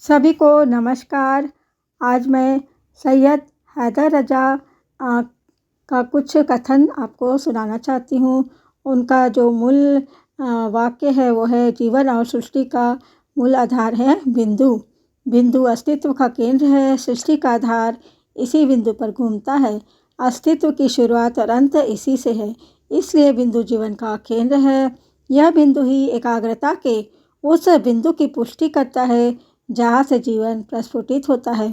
सभी को नमस्कार। आज मैं सैयद हैदर रजा का कुछ कथन आपको सुनाना चाहती हूँ। उनका जो मूल वाक्य है वो है, जीवन और सृष्टि का मूल आधार है बिंदु। बिंदु अस्तित्व का केंद्र है, सृष्टि का आधार इसी बिंदु पर घूमता है। अस्तित्व की शुरुआत और अंत इसी से है, इसलिए बिंदु जीवन का केंद्र है। यह बिंदु ही एकाग्रता के उस बिंदु की पुष्टि करता है जहाँ से जीवन प्रस्फुटित होता है।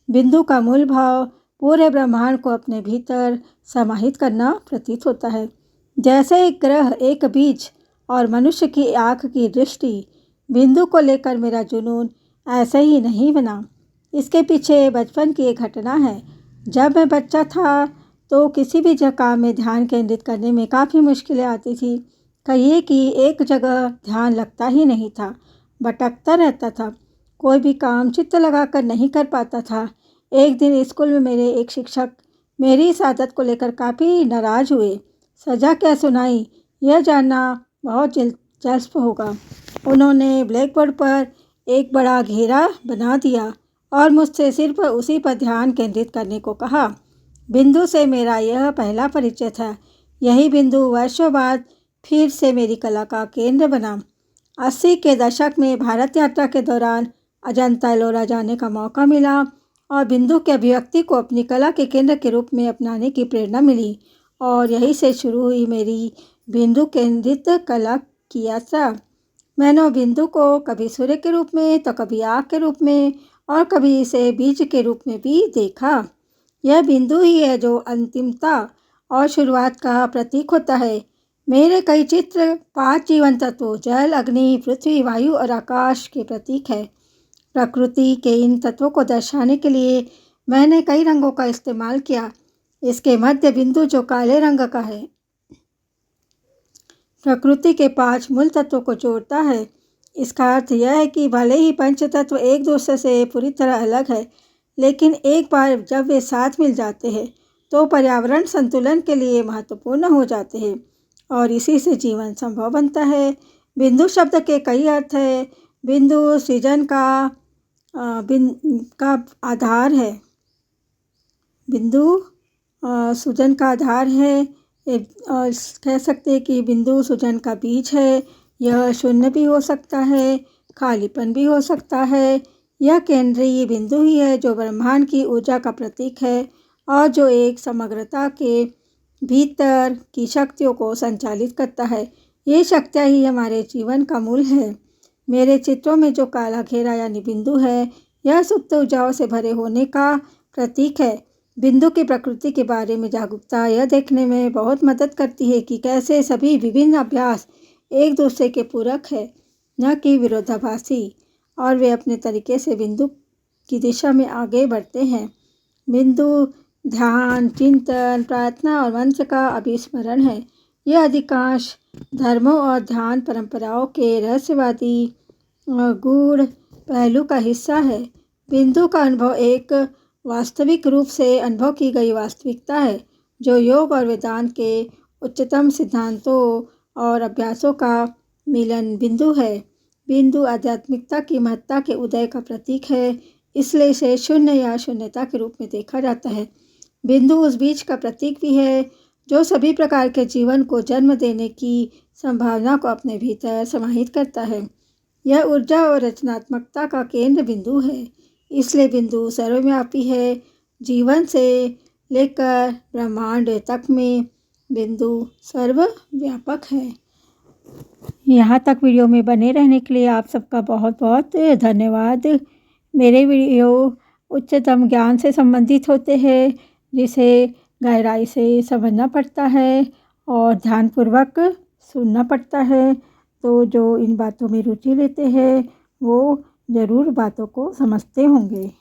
बिंदु का मूल भाव पूरे ब्रह्मांड को अपने भीतर समाहित करना प्रतीत होता है। जैसे एक ग्रह, एक बीज और मनुष्य की आँख की दृष्टि, बिंदु को लेकर मेरा जुनून ऐसे ही नहीं बना। इसके पीछे बचपन की एक घटना है। जब मैं बच्चा था तो किसी भी काम में ध्यान केंद्रित करने में काफ़ी मुश्किलें आती थी। कहिए कि एक जगह ध्यान लगता ही नहीं था, भटकता रहता था, कोई भी काम चित्त लगाकर नहीं कर पाता था। एक दिन स्कूल में मेरे एक शिक्षक मेरी इस आदत को लेकर काफ़ी नाराज़ हुए। सज़ा क्या सुनाई, यह जानना बहुत दिलचस्प होगा। उन्होंने ब्लैक बोर्ड पर एक बड़ा घेरा बना दिया और मुझसे सिर्फ उसी पर ध्यान केंद्रित करने को कहा। बिंदु से मेरा यह पहला परिचय था। यही बिंदु वर्षों बाद फिर से मेरी कला का केंद्र बना। 80 के दशक में भारत यात्रा के दौरान अजंता एलोरा जाने का मौका मिला और बिंदु की अभिव्यक्ति को अपनी कला के केंद्र के रूप में अपनाने की प्रेरणा मिली। और यहीं से शुरू हुई मेरी बिंदु केंद्रित कला की यात्रा। मैंने बिंदु को कभी सूर्य के रूप में, तो कभी आग के रूप में और कभी इसे बीज के रूप में भी देखा। यह बिंदु ही है जो अंतिमता और शुरुआत का प्रतीक होता है। मेरे कई चित्र 5 जीवन तत्वों, जल, अग्नि, पृथ्वी, वायु और आकाश के प्रतीक है। प्रकृति के इन तत्वों को दर्शाने के लिए मैंने कई रंगों का इस्तेमाल किया। इसके मध्य बिंदु जो काले रंग का है, प्रकृति के 5 मूल तत्वों को जोड़ता है। इसका अर्थ यह है कि भले ही पंच तत्व एक दूसरे से पूरी तरह अलग है, लेकिन एक बार जब वे साथ मिल जाते हैं तो पर्यावरण संतुलन के लिए महत्वपूर्ण हो जाते हैं और इसी से जीवन संभव बनता है। बिंदु शब्द के कई अर्थ है। बिंदु सृजन का आधार है। बिंदु सृजन का आधार है। कह सकते हैं कि बिंदु सृजन का बीज है। यह शून्य भी हो सकता है, खालीपन भी हो सकता है। यह केंद्रीय बिंदु ही है जो ब्रह्मांड की ऊर्जा का प्रतीक है और जो एक समग्रता के भीतर की शक्तियों को संचालित करता है। ये शक्तियाँ ही हमारे जीवन का मूल है। मेरे चित्रों में जो काला घेरा यानी बिंदु है, यह सुप्त ऊर्जाओं से भरे होने का प्रतीक है। बिंदु की प्रकृति के बारे में जागरूकता यह देखने में बहुत मदद करती है कि कैसे सभी विभिन्न अभ्यास एक दूसरे के पूरक है, न कि विरोधाभासी, और वे अपने तरीके से बिंदु की दिशा में आगे बढ़ते हैं। बिंदु ध्यान, चिंतन, प्रार्थना और मंत्र का अभिस्मरण है। यह अधिकांश धर्मों और ध्यान परंपराओं के रहस्यवादी गूढ़ पहलू का हिस्सा है। बिंदु का अनुभव एक वास्तविक रूप से अनुभव की गई वास्तविकता है, जो योग और वेदांत के उच्चतम सिद्धांतों और अभ्यासों का मिलन बिंदु है। बिंदु आध्यात्मिकता की महत्ता के उदय का प्रतीक है, इसलिए इसे शून्य या शून्यता के रूप में देखा जाता है। बिंदु उस बीज का प्रतीक भी है जो सभी प्रकार के जीवन को जन्म देने की संभावना को अपने भीतर समाहित करता है। यह ऊर्जा और रचनात्मकता का केंद्र बिंदु है, इसलिए बिंदु सर्वव्यापी है। जीवन से लेकर ब्रह्मांड तक में बिंदु सर्वव्यापक है। यहाँ तक वीडियो में बने रहने के लिए आप सबका बहुत बहुत धन्यवाद। मेरे वीडियो उच्चतम ज्ञान से संबंधित होते हैं, जिसे गहराई से समझना पड़ता है और ध्यानपूर्वक सुनना पड़ता है। तो जो इन बातों में रुचि लेते हैं वो ज़रूर बातों को समझते होंगे।